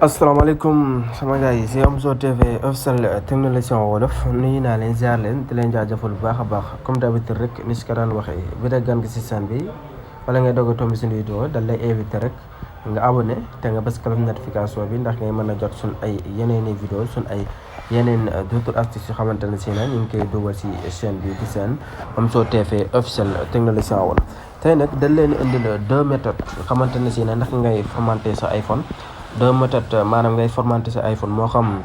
asalaamaaleykum sama gars yi si Omzo TV officiel technologie wolof nuyu naa leen ziar leen di leen jaajëfal bu baax a baax comme d'habitude rek ni si ko daan waxee bi da gan gi si chaîne bi wala ngay doog a tomb si vidéo dal lay invité rek nga abonné te nga bës cloche notification bi ndax ngay mën a jot suñ ay yeneeni vidéo suñ ay yeneen d'autres astuces yu xamante ne si na ñu ngi koy dugal si chaîne bi di seen Omzo TV officiel technologie wolof. tey nag dañ leen indil 2 méthodes xamante ne si na ndax ngay formater sa iPhone 2 méthodes maanaam ngay formater sa iPhone moo xam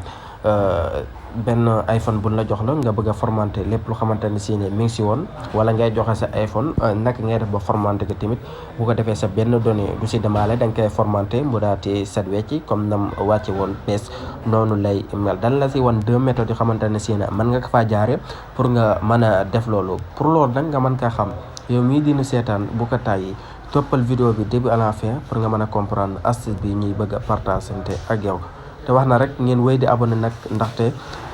benn iPhone buñ la jox la nga bëgg a formater lépp lu xamante ne si ne mi ngi si woon wala ngay joxe sa iPhone naka ngay def ba formater ko tamit bu ko defee sa benn donnée du si demaale da nga koy formater mu daati set wecci comme nam wàcce woon bees noonu lay mel dal la si wan 2 méthodes yu xamante ne si ne mën nga ko faa jaare pour nga mën a def loolu pour loolu nag nga mën kaa xam yow mii dina seetaan bu ko tàyyi toppal vidéo bi début à la fin pour nga mën a comprendre astuce bi ñuy bëgg a partager ak yow te wax na rek ngeen wéy di abonné nag ndaxte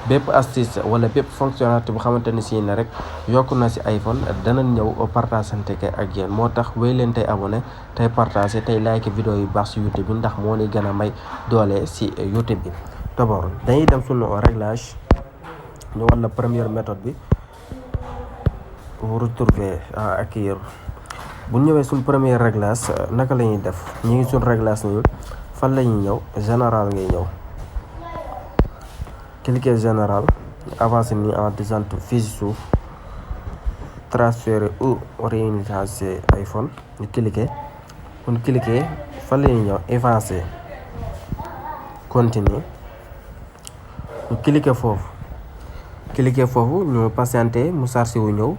bépp astuce wala bépp fonctionnalité bu xamante ne si ne rek yokk na si iPhone danañ ñëw partager ak yéen moo tax wéy leen tey abonné tey partager tey like vidéo yu baax si YouTube bi ndax moo ni gën a may doole si YouTube bi. d'abord dañuy dem suñu réglage ñu war la première méthode bi pour retrouver accueillir bu ñëwee suñ premier réglage naka la ñuy def ñu ngi suñ réglage ni fan la ñuy ñëw général ngay ñëw cliquer général avancé ni en descente fii si suuf transférer ou réinitialiser iPhone ñu cliquer bu ñu cliquer fan la ñuy ñëw effacer continuer ñu cliquer foofu ñu patienter mu chargé wu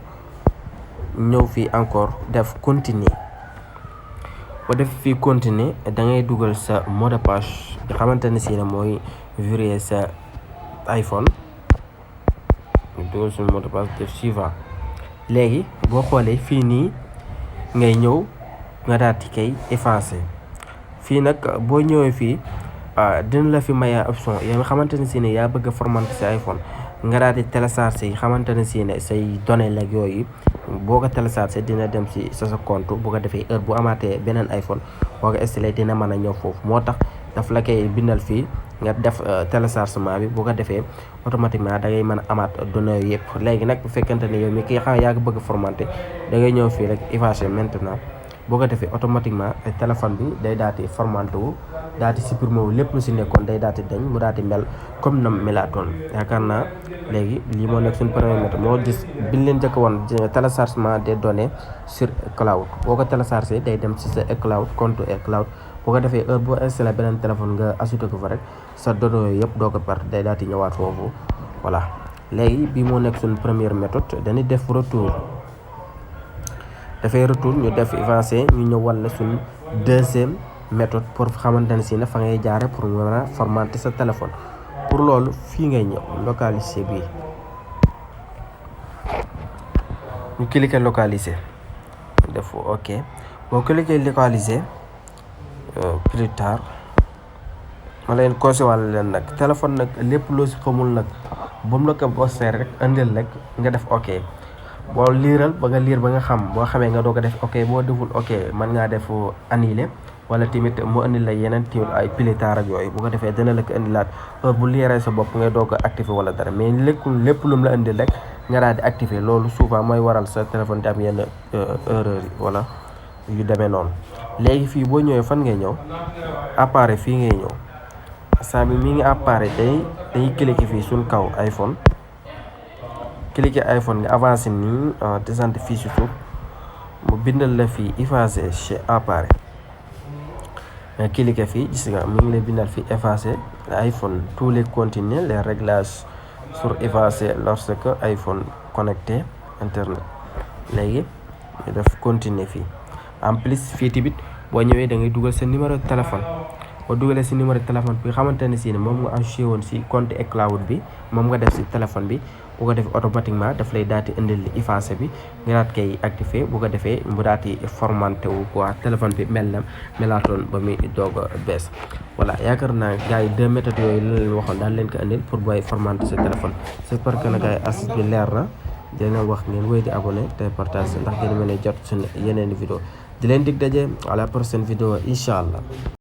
ñëw fii encore def continuer boo def fii continuer da ngay dugal sa mot de passe nga xamante ne si ne mooy verrouiller sa iPhone ñu dugal suñu mot de passe def suivant léegi boo xoolee fii nii ngay ñëw nga daal di koy effacer fii nag boo ñëwee fii dina la fi may option yow nga xamante ne si ne yaa bëgg a formater sa iPhone nga daal di télécharger yi xamante ne si ne say données lag yooyu boo ko télécharger dina dem si sa compte bu ko defee heure bu amaatee beneen iPhone boo ko installé dina mën a ñëw foofu moo tax daf la koy bindal fii nga def téléchargement bi bu ko defee automatiquement da ngay mën a amaat données yooyu yëpp léegi nag bu fekkente ne yow mi ki xam yaa ko bëgg formater da ngay ñëw fii rek effacer maintenant boo ko defee automatiquement téléphone bi day daal di formaté wu daal di supprimer wu lépp lu si nekkoon day daal di dañ mu daal di mel comme na melaatoon yaakaar naa léegi lii moo nekk suñu première méthode moo gis biñ leen njëkk woon téléchargement des données sur cloud boo ko téléchargé day dem si sa cloud compte cloud boo ko defee heure boo installé beneen téléphone nga ajouté ko fa rek sa données yooyu yëpp doo ko perte day daal di ñëwaat foofu voilà léegi bii moo nekk suñu première méthode dañuy def retour dafay retour ñu def effacer ñu ñëw walla suñ deuxième méthode pour xamante ne si ne fa ngay jaare pour mën a formater sa téléphone pour loolu fii ngay ñëw localiser bi ñu cliquer localiser def ok boo cliquer localiser plus tard ma leen conseillé leen nag téléphone nag lépp loo si xamul nag ba mu la ko posté rek indil rek nga def ok boo liiral ba nga liir ba nga xam boo xamee nga doo ko def ok boo deful ok mën ngaa def annuler wala tamit mu indil la yeneen tiwul ay pilitaar ak yooyu bu ko defee dina la ko indilaat heure bu liiree sa bopp ngay doo ko activer wala dara mais lépp lu mu la indil rek nga daal di activer loolu souvent mooy waral sa téléphone di am yenn erreur yi wala yu demee noonu léegi fii boo ñëwee fan ngay ñëw appareil fii ngay ñëw saa bi mi ngi appareil dañuy cliquer fii suñ kaw iPhone cliquer iPhone nga avancé nii descente fii si suuf mu bindal la fii effacer chez appareil nga cliquer fii gis nga mu ngi lay bindal fii effacer iPhone tous les contenus les réglages sur effacer lorsque iPhone connecté internet léegi ñu def continuer fii en plus fii tamit boo ñëwee da ngay dugal sa numéro téléphone boo dugalee si numéro téléphone bi xamante ne si ne moom nga ajouté woon si compte cloud bi moom nga def si téléphone bi bu ko defee automatiquement daf lay daal di indil li effacé bi nga daat koy activé bu ko defee mu daal di formaté wu quoi téléphone bi melaatoon ba muy doog a bees voilà yaakaar naa gars yi 2 méthodes yooyu la leen waxoon daal leen ko indil pour booy formaté sa téléphone j'espère que na gars yi astuce bi leer na dina wax ngeen wéy di abonné te partage ndax ngeen mën a jot suñu yeneen vidéo di leen dig daje à la prochaine vidéo incha allah